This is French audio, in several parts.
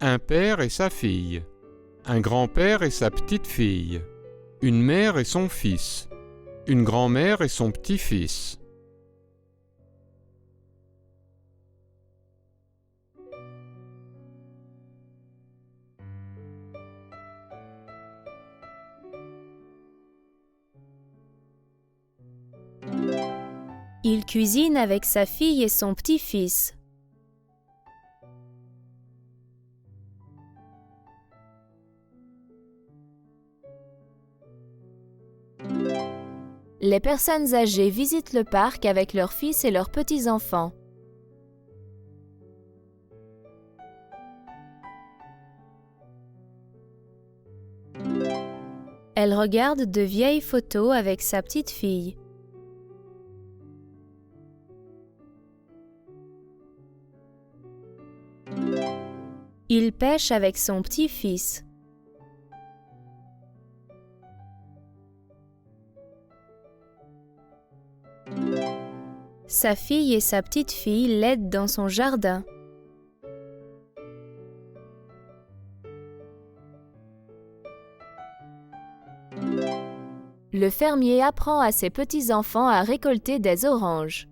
un père et sa fille, un grand-père et sa petite-fille, une mère et son fils, une grand-mère et son petit-fils. Il cuisine avec sa fille et son petit-fils. Les personnes âgées visitent le parc avec leurs fils et leurs petits-enfants. Elle regarde de vieilles photos avec sa petite-fille. Il pêche avec son petit-fils. Sa fille et sa petite-fille l'aident dans son jardin. Le fermier apprend à ses petits-enfants à récolter des oranges.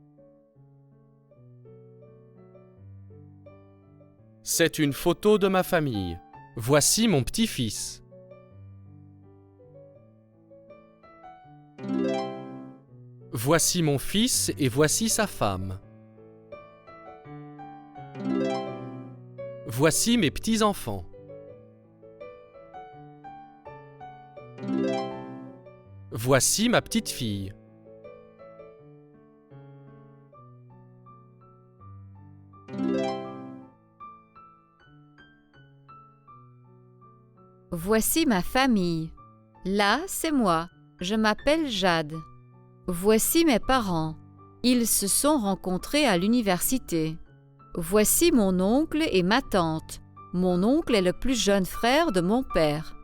C'est une photo de ma famille. Voici mon petit-fils. Voici mon fils et voici sa femme. Voici mes petits-enfants. Voici ma petite-fille. Voici ma famille. Là, c'est moi. Je m'appelle Jade. Voici mes parents. Ils se sont rencontrés à l'université. Voici mon oncle et ma tante. Mon oncle est le plus jeune frère de mon père.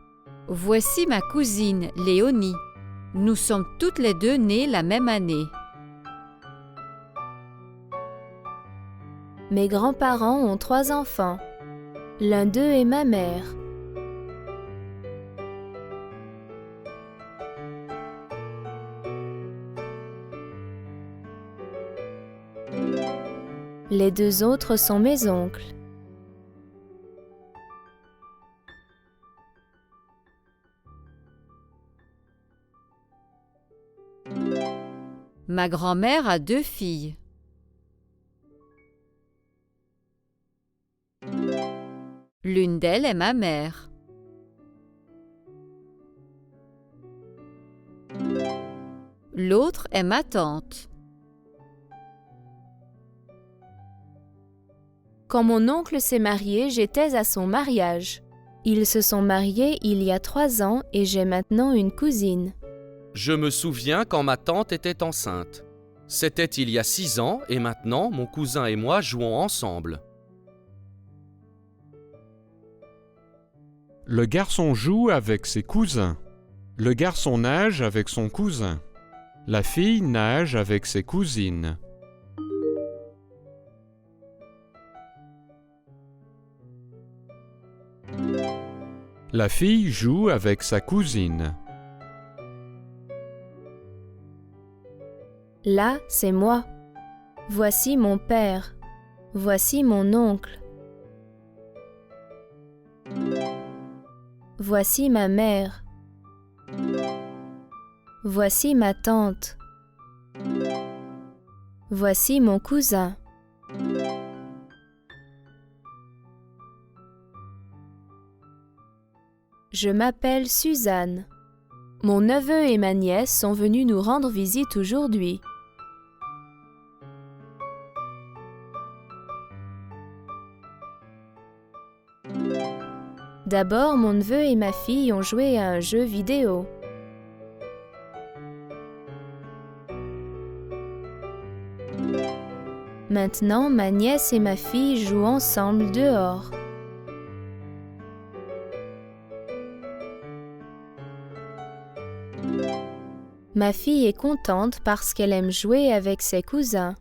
Voici ma cousine, Léonie. Nous sommes toutes les deux nées la même année. Mes grands-parents ont 3 enfants. L'un d'eux est ma mère. Les 2 autres sont mes oncles. Ma grand-mère a 2 filles. L'une d'elles est ma mère. L'autre est ma tante. Quand mon oncle s'est marié, j'étais à son mariage. Ils se sont mariés il y a 3 ans et j'ai maintenant une cousine. Je me souviens quand ma tante était enceinte. C'était il y a 6 ans et maintenant mon cousin et moi jouons ensemble. Le garçon joue avec ses cousins. Le garçon nage avec son cousin. La fille nage avec ses cousines. La fille joue avec sa cousine. Là, c'est moi. Voici mon père. Voici mon oncle. Voici ma mère. Voici ma tante. Voici mon cousin. Je m'appelle Suzanne. Mon neveu et ma nièce sont venus nous rendre visite aujourd'hui. D'abord, mon neveu et ma fille ont joué à un jeu vidéo. Maintenant, ma nièce et ma fille jouent ensemble dehors. Ma fille est contente parce qu'elle aime jouer avec ses cousins.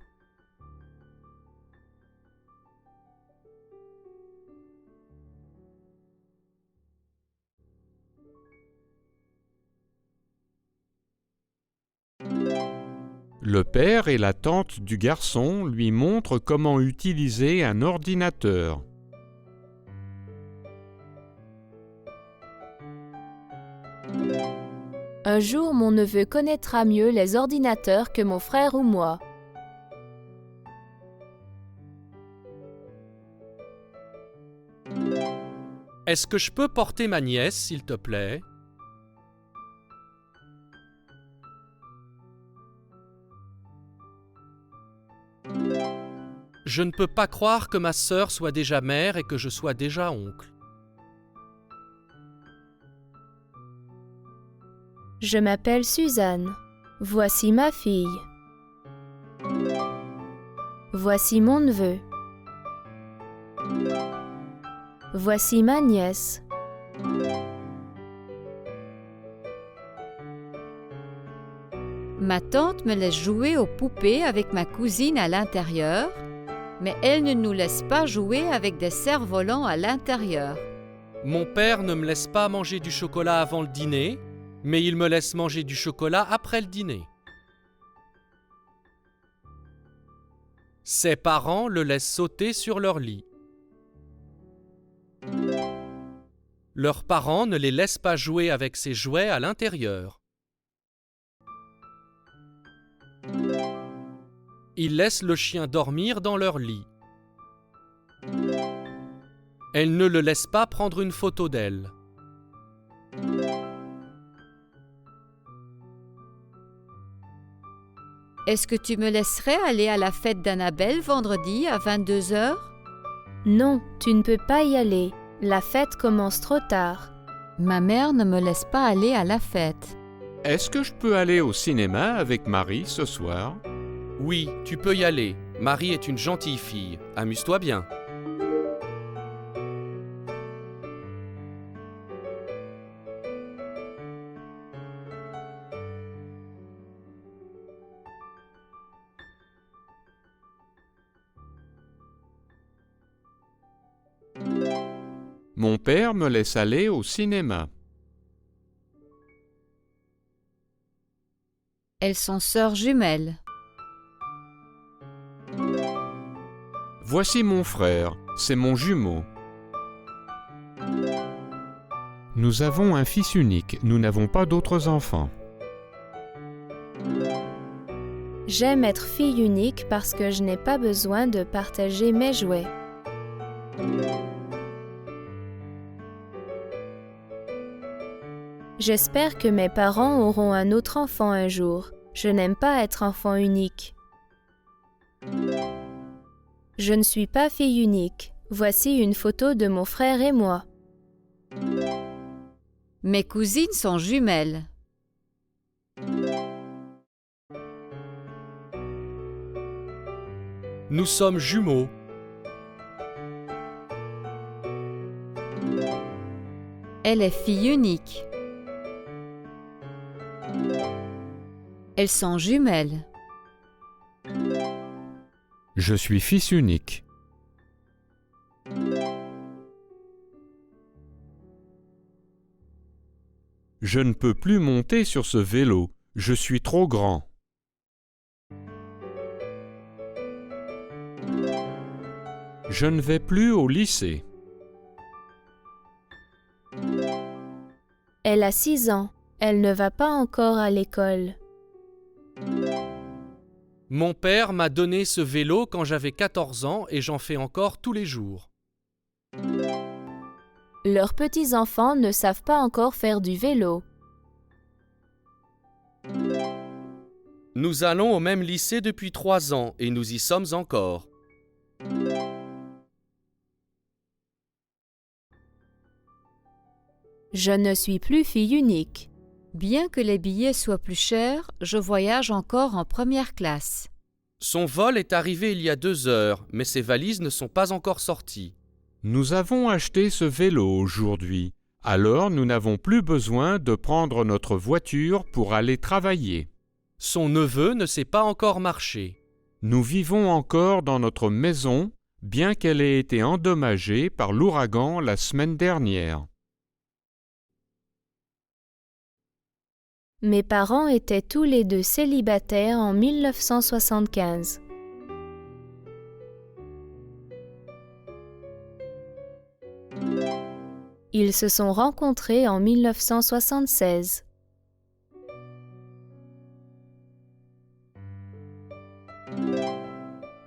Le père et la tante du garçon lui montrent comment utiliser un ordinateur. Un jour, mon neveu connaîtra mieux les ordinateurs que mon frère ou moi. Est-ce que je peux porter ma nièce, s'il te plaît? Je ne peux pas croire que ma sœur soit déjà mère et que je sois déjà oncle. Je m'appelle Suzanne. Voici ma fille. Voici mon neveu. Voici ma nièce. Ma tante me laisse jouer aux poupées avec ma cousine à l'intérieur, mais elle ne nous laisse pas jouer avec des cerfs-volants à l'intérieur. Mon père ne me laisse pas manger du chocolat avant le dîner, mais il me laisse manger du chocolat après le dîner. Ses parents le laissent sauter sur leur lit. Leurs parents ne les laissent pas jouer avec ses jouets à l'intérieur. Ils laissent le chien dormir dans leur lit. Elle ne le laisse pas prendre une photo d'elle. Est-ce que tu me laisserais aller à la fête d'Annabelle vendredi à 22h? Non, tu ne peux pas y aller. La fête commence trop tard. Ma mère ne me laisse pas aller à la fête. Est-ce que je peux aller au cinéma avec Marie ce soir? Oui, tu peux y aller. Marie est une gentille fille. Amuse-toi bien. Mon père me laisse aller au cinéma. Elles sont sœurs jumelles. Voici mon frère, c'est mon jumeau. Nous avons un fils unique, nous n'avons pas d'autres enfants. J'aime être fille unique parce que je n'ai pas besoin de partager mes jouets. J'espère que mes parents auront un autre enfant un jour. Je n'aime pas être enfant unique. Je ne suis pas fille unique. Voici une photo de mon frère et moi. Mes cousines sont jumelles. Nous sommes jumeaux. Elle est fille unique. Elles sont jumelles. Je suis fils unique. Je ne peux plus monter sur ce vélo, je suis trop grand. Je ne vais plus au lycée. Elle a 6 ans. Elle ne va pas encore à l'école. Mon père m'a donné ce vélo quand j'avais 14 ans et j'en fais encore tous les jours. Leurs petits-enfants ne savent pas encore faire du vélo. Nous allons au même lycée depuis 3 ans et nous y sommes encore. Je ne suis plus fille unique. Bien que les billets soient plus chers, je voyage encore en première classe. Son vol est arrivé il y a 2 heures, mais ses valises ne sont pas encore sorties. Nous avons acheté ce vélo aujourd'hui, alors nous n'avons plus besoin de prendre notre voiture pour aller travailler. Son neveu ne sait pas encore marcher. Nous vivons encore dans notre maison, bien qu'elle ait été endommagée par l'ouragan la semaine dernière. Mes parents étaient tous les deux célibataires en 1975. Ils se sont rencontrés en 1976.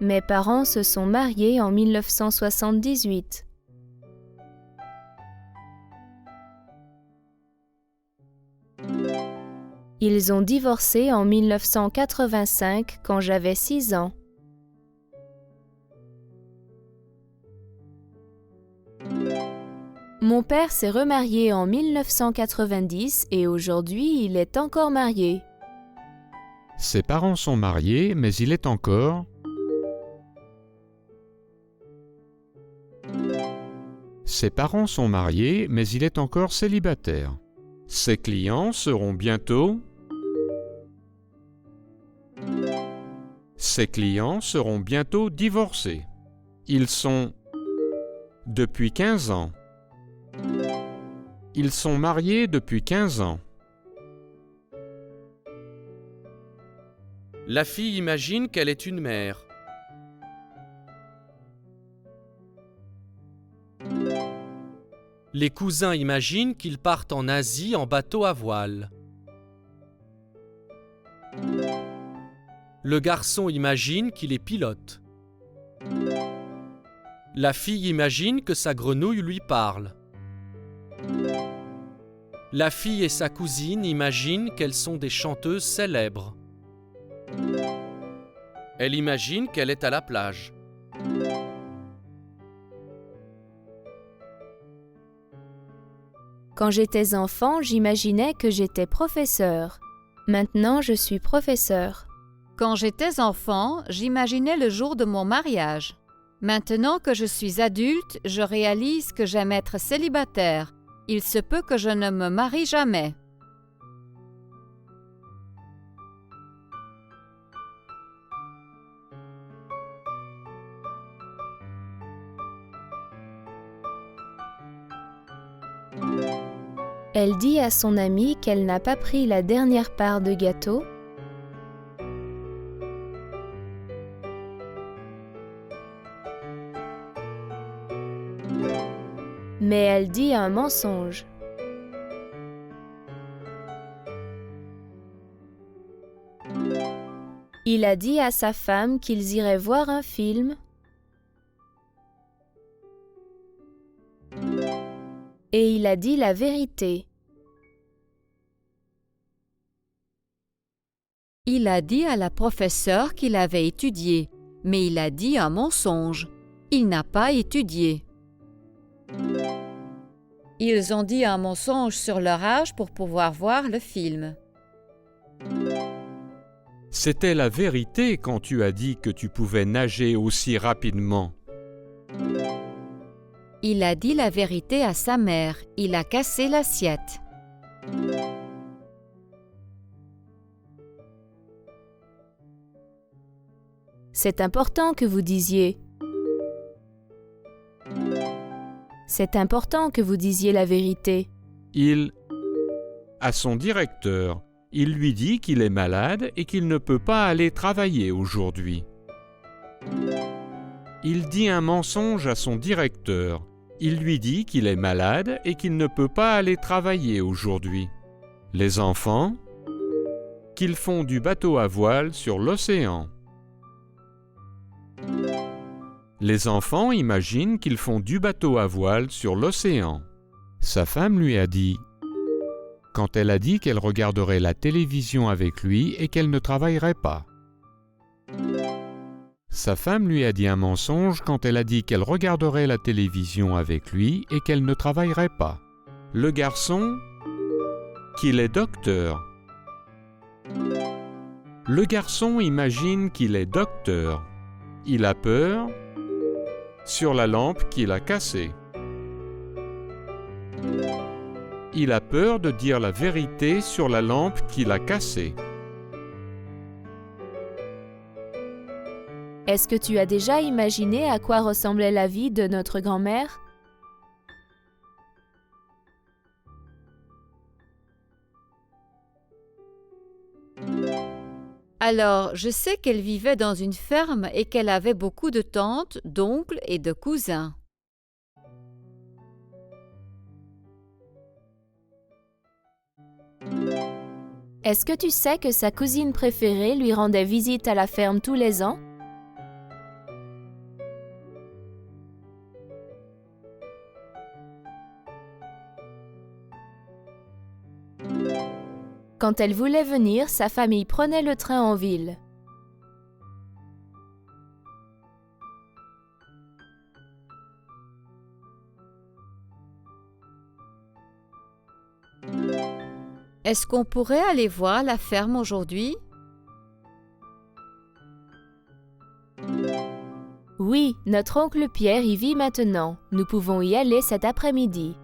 Mes parents se sont mariés en 1978. Ils ont divorcé en 1985 quand j'avais 6 ans. Mon père s'est remarié en 1990 et aujourd'hui il est encore marié. Ses parents sont mariés, mais il est encore... Ses parents sont mariés, mais il est encore célibataire. Ses clients seront bientôt... Ses clients seront bientôt divorcés. Ils sont... Depuis 15 ans. Ils sont mariés depuis 15 ans. La fille imagine qu'elle est une mère. Les cousins imaginent qu'ils partent en Asie en bateau à voile. Le garçon imagine qu'il est pilote. La fille imagine que sa grenouille lui parle. La fille et sa cousine imaginent qu'elles sont des chanteuses célèbres. Elle imagine qu'elle est à la plage. Quand j'étais enfant, j'imaginais que j'étais professeur. Maintenant, je suis professeur. Quand j'étais enfant, j'imaginais le jour de mon mariage. Maintenant que je suis adulte, je réalise que j'aime être célibataire. Il se peut que je ne me marie jamais. Elle dit à son amie qu'elle n'a pas pris la dernière part de gâteau. Mais elle dit un mensonge. Il a dit à sa femme qu'ils iraient voir un film. Et il a dit la vérité. Il a dit à la professeure qu'il avait étudié, mais il a dit un mensonge. Il n'a pas étudié. Ils ont dit un mensonge sur leur âge pour pouvoir voir le film. C'était la vérité quand tu as dit que tu pouvais nager aussi rapidement. Il a dit la vérité à sa mère. Il a cassé l'assiette. C'est important que vous disiez. C'est important que vous disiez la vérité. À son directeur, il lui dit qu'il est malade et qu'il ne peut pas aller travailler aujourd'hui. Il dit un mensonge à son directeur. Il lui dit qu'il est malade et qu'il ne peut pas aller travailler aujourd'hui. Les enfants, qu'ils font du bateau à voile sur l'océan. Les enfants imaginent qu'ils font du bateau à voile sur l'océan. Sa femme lui a dit, quand elle a dit qu'elle regarderait la télévision avec lui et qu'elle ne travaillerait pas. Sa femme lui a dit un mensonge quand elle a dit qu'elle regarderait la télévision avec lui et qu'elle ne travaillerait pas. Le garçon, qu'il est docteur. Le garçon imagine qu'il est docteur. Il a peur sur la lampe qu'il a cassée. Il a peur de dire la vérité sur la lampe qu'il a cassée. Est-ce que tu as déjà imaginé à quoi ressemblait la vie de notre grand-mère? Alors, je sais qu'elle vivait dans une ferme et qu'elle avait beaucoup de tantes, d'oncles et de cousins. Est-ce que tu sais que sa cousine préférée lui rendait visite à la ferme tous les ans? Quand elle voulait venir, sa famille prenait le train en ville. Est-ce qu'on pourrait aller voir la ferme aujourd'hui? Oui, notre oncle Pierre y vit maintenant. Nous pouvons y aller cet après-midi.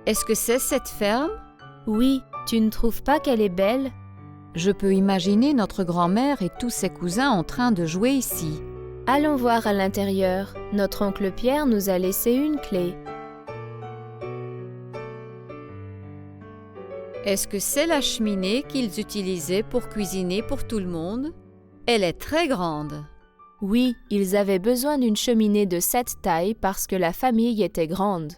Est-ce que c'est cette ferme? Oui, tu ne trouves pas qu'elle est belle? Je peux imaginer notre grand-mère et tous ses cousins en train de jouer ici. Allons voir à l'intérieur. Notre oncle Pierre nous a laissé une clé. Est-ce que c'est la cheminée qu'ils utilisaient pour cuisiner pour tout le monde? Elle est très grande. Oui, ils avaient besoin d'une cheminée de cette taille parce que la famille était grande.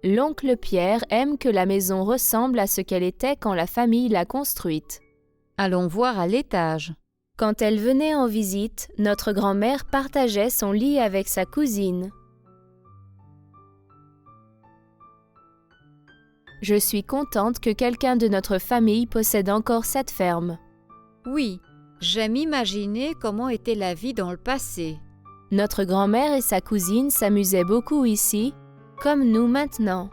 L'oncle Pierre aime que la maison ressemble à ce qu'elle était quand la famille l'a construite. Allons voir à l'étage. Quand elle venait en visite, notre grand-mère partageait son lit avec sa cousine. Je suis contente que quelqu'un de notre famille possède encore cette ferme. Oui, j'aime imaginer comment était la vie dans le passé. Notre grand-mère et sa cousine s'amusaient beaucoup ici, comme nous maintenant.